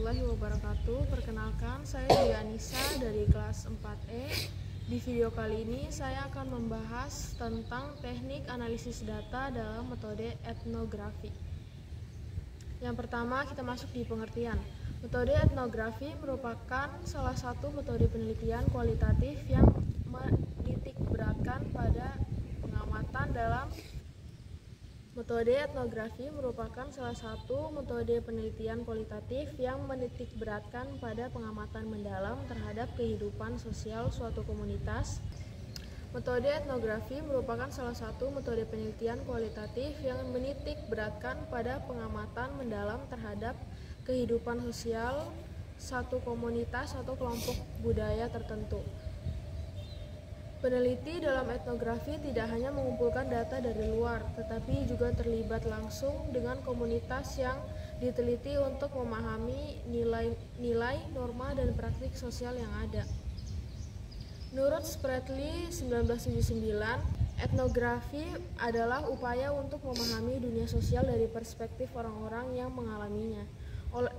warahmatullahi wabarakatuh. Perkenalkan, saya Dianisa dari kelas 4E. Di video kali ini saya akan membahas tentang teknik analisis data dalam metode etnografi. Yang pertama, kita masuk di pengertian. Metode etnografi merupakan salah satu metode penelitian kualitatif yang menitikberatkan pada pengamatan dalam Metode etnografi merupakan salah satu metode penelitian kualitatif yang menitikberatkan pada pengamatan mendalam terhadap kehidupan sosial suatu komunitas. Metode etnografi merupakan salah satu metode penelitian kualitatif yang menitikberatkan pada pengamatan mendalam terhadap kehidupan sosial satu komunitas atau kelompok budaya tertentu. Peneliti dalam etnografi tidak hanya mengumpulkan data dari luar, tetapi juga terlibat langsung dengan komunitas yang diteliti untuk memahami nilai, norma, dan praktik sosial yang ada. Menurut Spratly 1979, etnografi adalah upaya untuk memahami dunia sosial dari perspektif orang-orang yang mengalaminya.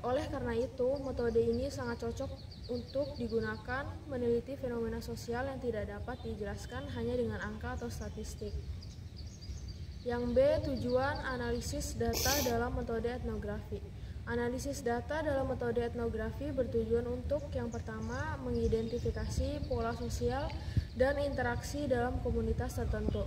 Oleh karena itu, metode ini sangat cocok untuk digunakan meneliti fenomena sosial yang tidak dapat dijelaskan hanya dengan angka atau statistik. Yang B, tujuan analisis data dalam metode etnografi. Analisis data dalam metode etnografi bertujuan untuk yang pertama, mengidentifikasi pola sosial dan interaksi dalam komunitas tertentu.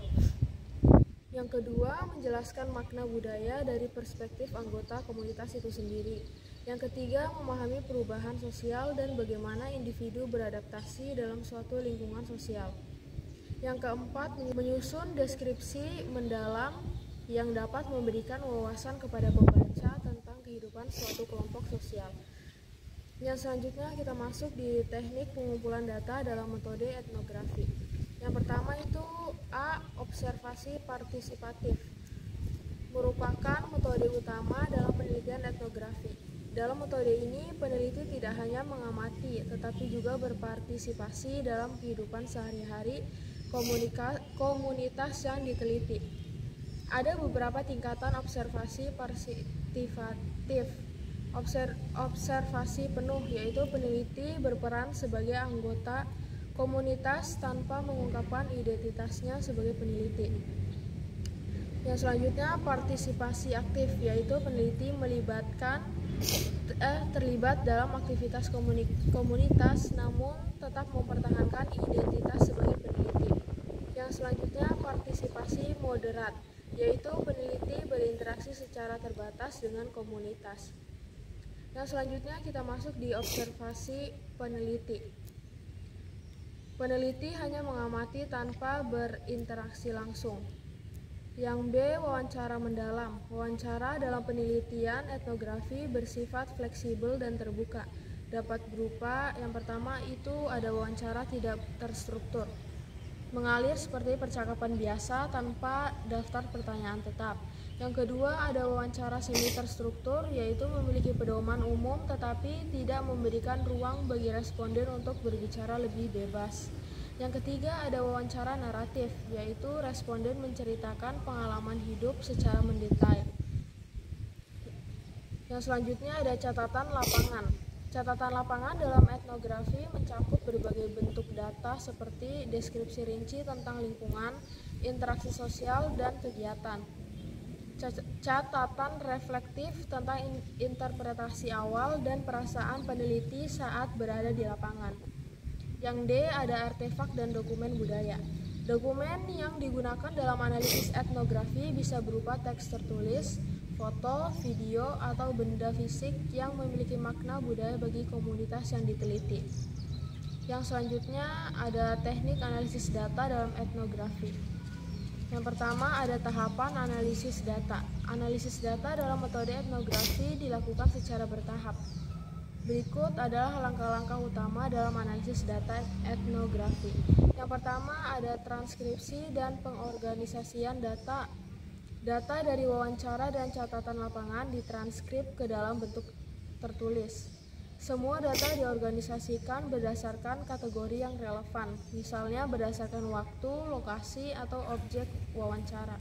Yang kedua, menjelaskan makna budaya dari perspektif anggota komunitas itu sendiri. Yang ketiga, memahami perubahan sosial dan bagaimana individu beradaptasi dalam suatu lingkungan sosial. Yang keempat, menyusun deskripsi mendalam yang dapat memberikan wawasan kepada pembaca tentang kehidupan suatu kelompok sosial. Yang selanjutnya kita masuk di teknik pengumpulan data dalam metode etnografi. Yang pertama itu A. Observasi partisipatif merupakan metode utama dalam penelitian etnografi. Dalam metode ini, peneliti tidak hanya mengamati, tetapi juga berpartisipasi dalam kehidupan sehari-hari komunitas yang diteliti. Ada beberapa tingkatan observasi partisipatif. Observasi penuh, yaitu peneliti berperan sebagai anggota komunitas tanpa mengungkapkan identitasnya sebagai peneliti. Yang selanjutnya, partisipasi aktif, yaitu peneliti terlibat dalam aktivitas komunitas namun tetap mempertahankan identitas sebagai peneliti. Yang selanjutnya, partisipasi moderat, yaitu peneliti berinteraksi secara terbatas dengan komunitas. Yang selanjutnya kita masuk di observasi peneliti. Peneliti hanya mengamati tanpa berinteraksi langsung. Yang B, wawancara mendalam. Wawancara dalam penelitian etnografi bersifat fleksibel dan terbuka. Dapat berupa, yang pertama itu ada wawancara tidak terstruktur, mengalir seperti percakapan biasa tanpa daftar pertanyaan tetap. Yang kedua ada wawancara semi terstruktur, yaitu memiliki pedoman umum tetapi tidak memberikan ruang bagi responden untuk berbicara lebih bebas. Yang ketiga ada wawancara naratif, yaitu responden menceritakan pengalaman hidup secara mendetail. Yang selanjutnya ada catatan lapangan. Catatan lapangan dalam etnografi mencakup berbagai bentuk data seperti deskripsi rinci tentang lingkungan, interaksi sosial, dan kegiatan. Catatan reflektif tentang interpretasi awal dan perasaan peneliti saat berada di lapangan. Yang D ada artefak dan dokumen budaya. Dokumen yang digunakan dalam analisis etnografi bisa berupa teks tertulis, foto, video, atau benda fisik yang memiliki makna budaya bagi komunitas yang diteliti. Yang selanjutnya ada teknik analisis data dalam etnografi. Yang pertama ada tahapan analisis data. Analisis data dalam metode etnografi dilakukan secara bertahap. Berikut adalah langkah-langkah utama dalam analisis data etnografi. Yang pertama ada transkripsi dan pengorganisasian data. Data dari wawancara dan catatan lapangan ditranskrip ke dalam bentuk tertulis. Semua data diorganisasikan berdasarkan kategori yang relevan, misalnya berdasarkan waktu, lokasi, atau objek wawancara.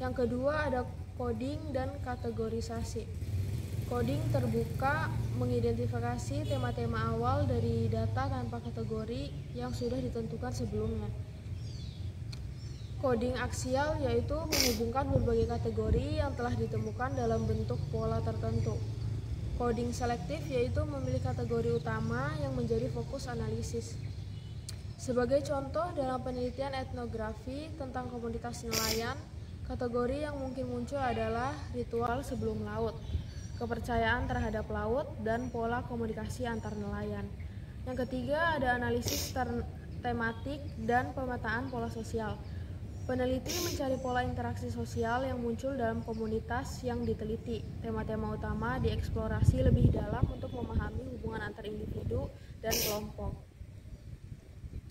Yang kedua ada coding dan kategorisasi. Coding terbuka mengidentifikasi tema-tema awal dari data tanpa kategori yang sudah ditentukan sebelumnya. Coding aksial yaitu menghubungkan berbagai kategori yang telah ditemukan dalam bentuk pola tertentu. Coding selektif yaitu memilih kategori utama yang menjadi fokus analisis. Sebagai contoh dalam penelitian etnografi tentang komunitas nelayan, kategori yang mungkin muncul adalah ritual sebelum laut, kepercayaan terhadap laut, dan pola komunikasi antar nelayan. Yang ketiga ada analisis tematik dan pemetaan pola sosial. Peneliti mencari pola interaksi sosial yang muncul dalam komunitas yang diteliti. Tema-tema utama dieksplorasi lebih dalam untuk memahami hubungan antar individu dan kelompok.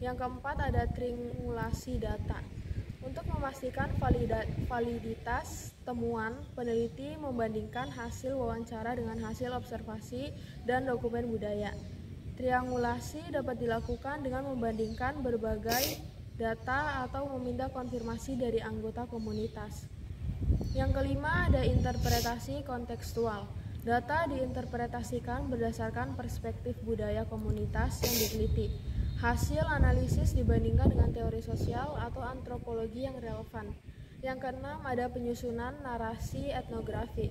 Yang keempat ada triangulasi data. Untuk memastikan validitas temuan, peneliti membandingkan hasil wawancara dengan hasil observasi dan dokumen budaya. Triangulasi dapat dilakukan dengan membandingkan berbagai data atau meminta konfirmasi dari anggota komunitas. Yang kelima ada interpretasi kontekstual. Data diinterpretasikan berdasarkan perspektif budaya komunitas yang diteliti. Hasil analisis dibandingkan dengan teori sosial atau antropologi yang relevan. Yang keenam ada penyusunan narasi etnografi.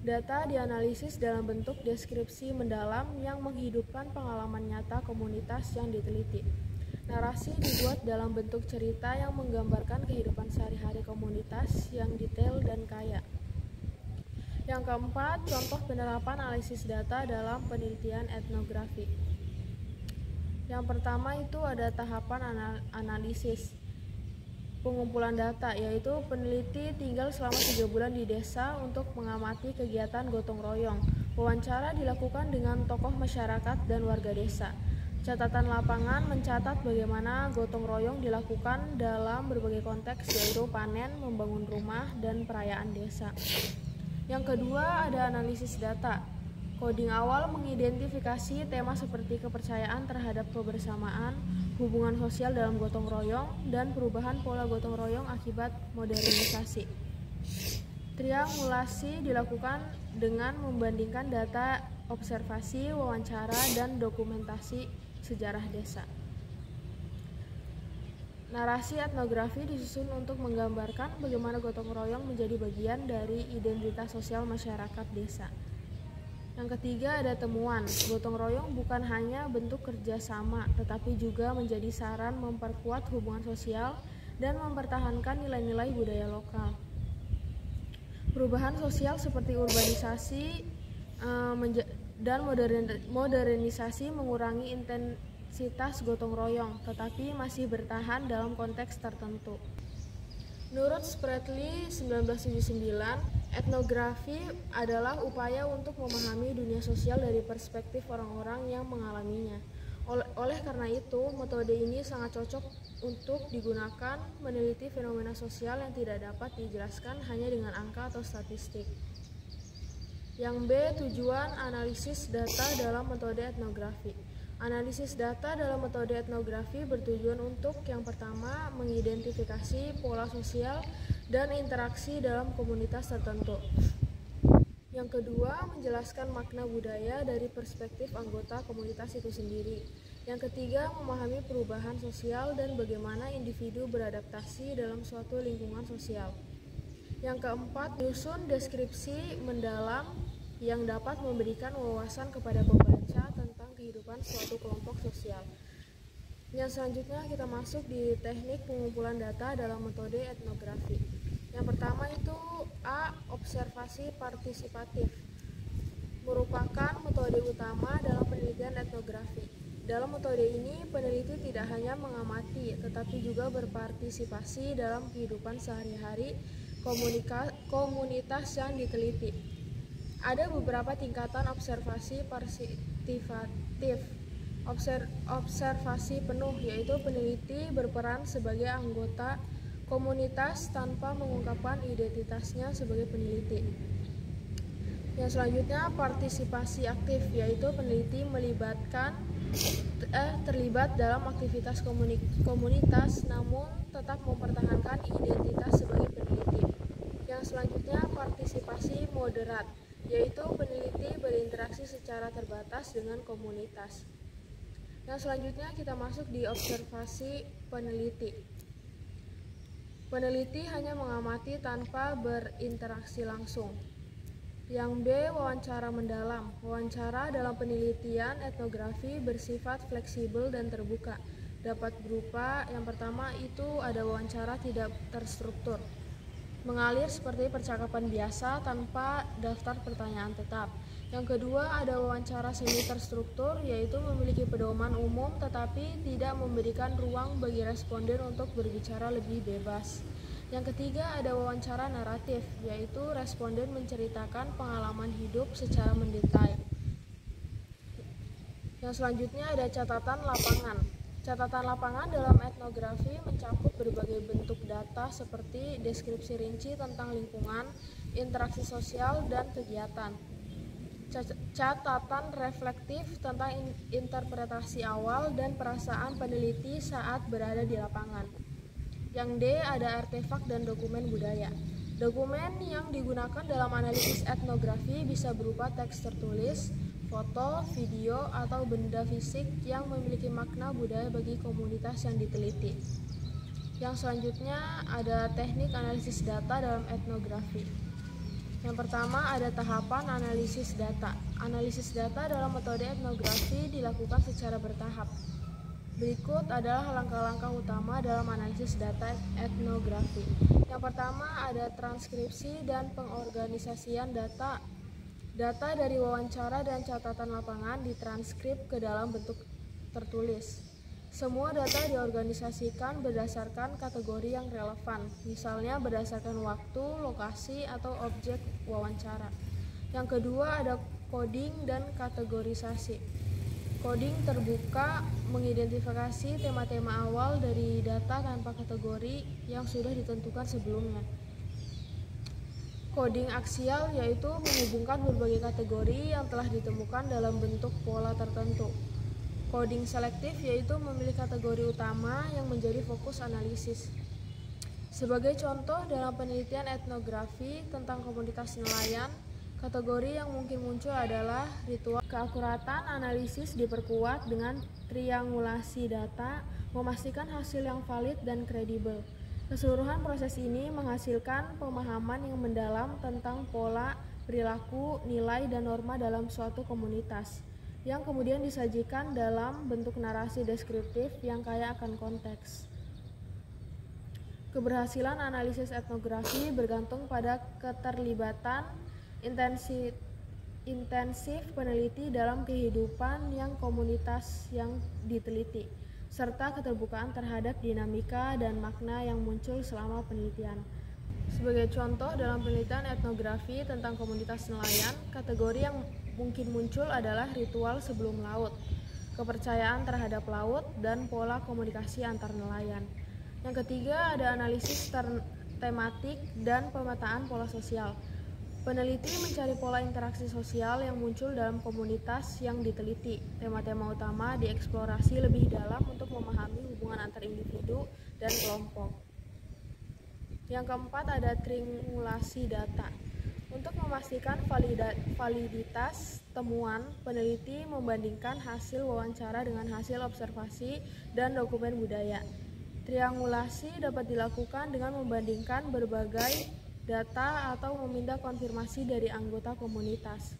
Data dianalisis dalam bentuk deskripsi mendalam yang menghidupkan pengalaman nyata komunitas yang diteliti. Narasi dibuat dalam bentuk cerita yang menggambarkan kehidupan sehari-hari komunitas yang detail dan kaya. Yang keempat, contoh penerapan analisis data dalam penelitian etnografi. Yang pertama itu ada tahapan analisis pengumpulan data, yaitu peneliti tinggal selama 3 bulan di desa untuk mengamati kegiatan gotong royong. Wawancara dilakukan dengan tokoh masyarakat dan warga desa. Catatan lapangan mencatat bagaimana gotong royong dilakukan dalam berbagai konteks, yaitu panen, membangun rumah, dan perayaan desa. Yang kedua ada analisis data. Coding awal mengidentifikasi tema seperti kepercayaan terhadap kebersamaan, hubungan sosial dalam gotong royong, dan perubahan pola gotong royong akibat modernisasi. Triangulasi dilakukan dengan membandingkan data observasi, wawancara, dan dokumentasi sejarah desa. Narasi etnografi disusun untuk menggambarkan bagaimana gotong royong menjadi bagian dari identitas sosial masyarakat desa. Yang ketiga ada temuan. Gotong royong bukan hanya bentuk kerjasama, tetapi juga menjadi saran memperkuat hubungan sosial dan mempertahankan nilai-nilai budaya lokal. Perubahan sosial seperti urbanisasi dan modernisasi mengurangi intensitas gotong royong, tetapi masih bertahan dalam konteks tertentu. Menurut Spratly 1979, etnografi adalah upaya untuk memahami dunia sosial dari perspektif orang-orang yang mengalaminya. Oleh karena itu, metode ini sangat cocok untuk digunakan meneliti fenomena sosial yang tidak dapat dijelaskan hanya dengan angka atau statistik. Yang B, tujuan analisis data dalam metode etnografi. Analisis data dalam metode etnografi bertujuan untuk yang pertama, mengidentifikasi pola sosial dan interaksi dalam komunitas tertentu. Yang kedua, menjelaskan makna budaya dari perspektif anggota komunitas itu sendiri. Yang ketiga, memahami perubahan sosial dan bagaimana individu beradaptasi dalam suatu lingkungan sosial. Yang keempat, menyusun deskripsi mendalam yang dapat memberikan wawasan kepada pembaca tentang kehidupan suatu kelompok sosial. Yang selanjutnya kita masuk di teknik pengumpulan data dalam metode etnografi. Yang pertama itu A. Observasi partisipatif, merupakan metode utama dalam penelitian etnografi. Dalam metode ini, peneliti tidak hanya mengamati, tetapi juga berpartisipasi dalam kehidupan sehari-hari komunitas yang diteliti. Ada beberapa tingkatan observasi partisipatif. Observasi penuh, yaitu peneliti berperan sebagai anggota komunitas tanpa mengungkapkan identitasnya sebagai peneliti. Yang selanjutnya partisipasi aktif, yaitu peneliti terlibat dalam aktivitas komunitas namun tetap mempertahankan identitas sebagai peneliti. Yang selanjutnya partisipasi moderat, yaitu peneliti berinteraksi secara terbatas dengan komunitas. Yang selanjutnya kita masuk di observasi peneliti. Peneliti hanya mengamati tanpa berinteraksi langsung. Yang B, wawancara mendalam. Wawancara dalam penelitian etnografi bersifat fleksibel dan terbuka. Dapat berupa, yang pertama itu ada wawancara tidak terstruktur, mengalir seperti percakapan biasa tanpa daftar pertanyaan tetap. Yang kedua ada wawancara semi terstruktur, yaitu memiliki pedoman umum tetapi tidak memberikan ruang bagi responden untuk berbicara lebih bebas. Yang ketiga ada wawancara naratif, yaitu responden menceritakan pengalaman hidup secara mendetail. Yang selanjutnya ada catatan lapangan. Catatan lapangan dalam etnografi mencakup berbagai bentuk data seperti deskripsi rinci tentang lingkungan, interaksi sosial, dan kegiatan. Catatan reflektif tentang interpretasi awal dan perasaan peneliti saat berada di lapangan. Yang D ada artefak dan dokumen budaya. Dokumen yang digunakan dalam analisis etnografi bisa berupa teks tertulis, foto, video, atau benda fisik yang memiliki makna budaya bagi komunitas yang diteliti. Yang selanjutnya ada teknik analisis data dalam etnografi. Yang pertama ada tahapan analisis data. Analisis data dalam metode etnografi dilakukan secara bertahap. Berikut adalah langkah-langkah utama dalam analisis data etnografi. Yang pertama ada transkripsi dan pengorganisasian data. Data dari wawancara dan catatan lapangan ditranskrip ke dalam bentuk tertulis. Semua data diorganisasikan berdasarkan kategori yang relevan, misalnya berdasarkan waktu, lokasi, atau objek wawancara. Yang kedua ada coding dan kategorisasi. Coding terbuka mengidentifikasi tema-tema awal dari data tanpa kategori yang sudah ditentukan sebelumnya. Coding aksial yaitu menghubungkan berbagai kategori yang telah ditemukan dalam bentuk pola tertentu. Coding selektif yaitu memilih kategori utama yang menjadi fokus analisis. Sebagai contoh dalam penelitian etnografi tentang komunitas nelayan, kategori yang mungkin muncul adalah ritual. Keakuratan analisis diperkuat dengan triangulasi data, memastikan hasil yang valid dan kredibel. Keseluruhan proses ini menghasilkan pemahaman yang mendalam tentang pola, perilaku, nilai, dan norma dalam suatu komunitas, yang kemudian disajikan dalam bentuk narasi deskriptif yang kaya akan konteks. Keberhasilan analisis etnografi bergantung pada keterlibatan intensif peneliti dalam kehidupan yang komunitas yang diteliti, serta keterbukaan terhadap dinamika dan makna yang muncul selama penelitian. Sebagai contoh dalam penelitian etnografi tentang komunitas nelayan, kategori yang mungkin muncul adalah ritual sebelum laut, kepercayaan terhadap laut, dan pola komunikasi antar nelayan. Yang ketiga ada analisis tematik dan pemetaan pola sosial. Peneliti mencari pola interaksi sosial yang muncul dalam komunitas yang diteliti. Tema-tema utama dieksplorasi lebih dalam untuk memahami hubungan antar individu dan kelompok. Yang keempat ada triangulasi data. Untuk memastikan validitas temuan, peneliti membandingkan hasil wawancara dengan hasil observasi dan dokumen budaya. Triangulasi dapat dilakukan dengan membandingkan berbagai data atau meminta konfirmasi dari anggota komunitas.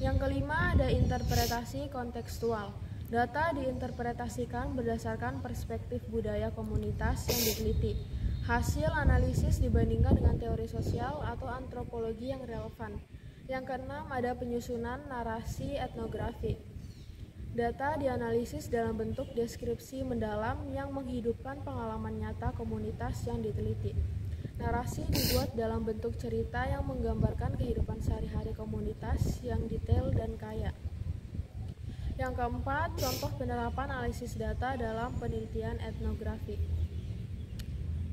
Yang kelima ada interpretasi kontekstual. Data diinterpretasikan berdasarkan perspektif budaya komunitas yang diteliti. Hasil analisis dibandingkan dengan teori sosial atau antropologi yang relevan. Yang keenam ada penyusunan narasi etnografi. Data dianalisis dalam bentuk deskripsi mendalam yang menghidupkan pengalaman nyata komunitas yang diteliti. Narasi dibuat dalam bentuk cerita yang menggambarkan kehidupan sehari-hari komunitas yang detail dan kaya. Yang keempat, contoh penerapan analisis data dalam penelitian etnografi.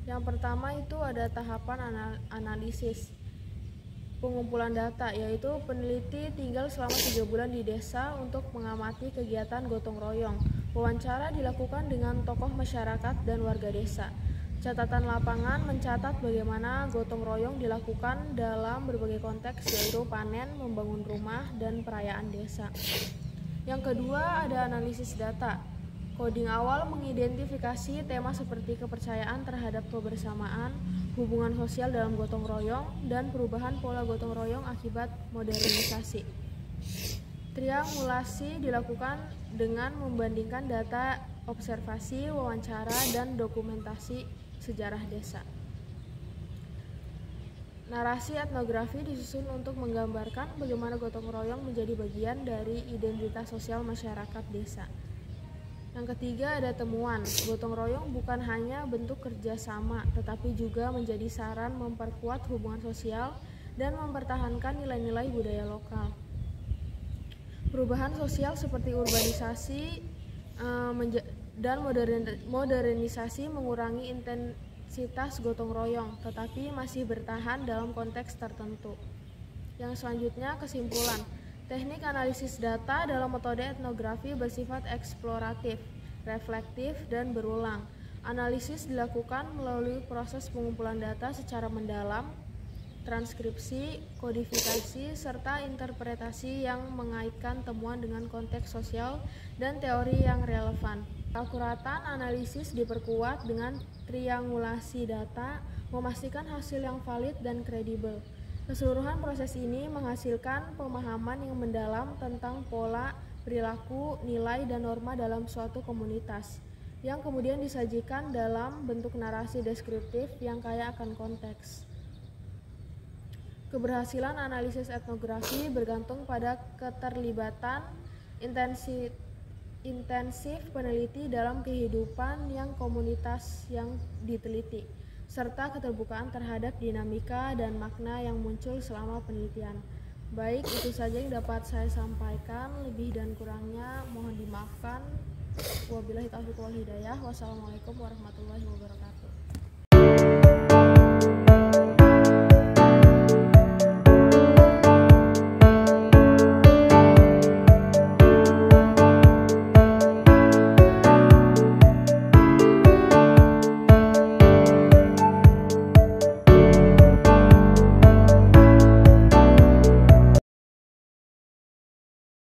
Yang pertama itu ada tahapan analisis. Pengumpulan data, yaitu peneliti tinggal selama 3 bulan di desa untuk mengamati kegiatan gotong royong. Wawancara dilakukan dengan tokoh masyarakat dan warga desa. Catatan lapangan mencatat bagaimana gotong royong dilakukan dalam berbagai konteks, yaitu panen, membangun rumah, dan perayaan desa. Yang kedua ada analisis data. Coding awal mengidentifikasi tema seperti kepercayaan terhadap kebersamaan, hubungan sosial dalam gotong royong, dan perubahan pola gotong royong akibat modernisasi. Triangulasi dilakukan dengan membandingkan data observasi, wawancara, dan dokumentasi sejarah desa. Narasi etnografi disusun untuk menggambarkan bagaimana gotong royong menjadi bagian dari identitas sosial masyarakat desa. Yang ketiga ada temuan. Gotong royong bukan hanya bentuk kerjasama, tetapi juga menjadi saran memperkuat hubungan sosial dan mempertahankan nilai-nilai budaya lokal. Perubahan sosial seperti urbanisasi dan modernisasi mengurangi intensitas gotong royong, tetapi masih bertahan dalam konteks tertentu. Yang selanjutnya kesimpulan. Teknik analisis data dalam metode etnografi bersifat eksploratif, reflektif, dan berulang. Analisis dilakukan melalui proses pengumpulan data secara mendalam, transkripsi, kodifikasi, serta interpretasi yang mengaitkan temuan dengan konteks sosial dan teori yang relevan. Keakuratan analisis diperkuat dengan triangulasi data, memastikan hasil yang valid dan kredibel. Keseluruhan proses ini menghasilkan pemahaman yang mendalam tentang pola, perilaku, nilai, dan norma dalam suatu komunitas, yang kemudian disajikan dalam bentuk narasi deskriptif yang kaya akan konteks. Keberhasilan analisis etnografi bergantung pada keterlibatan intensif peneliti dalam kehidupan yang komunitas yang diteliti, serta keterbukaan terhadap dinamika dan makna yang muncul selama penelitian. Baik, itu saja yang dapat saya sampaikan. Lebih dan kurangnya mohon dimaafkan. Wabillahi taufiq wal hidayah. Wassalamualaikum warahmatullahi wabarakatuh.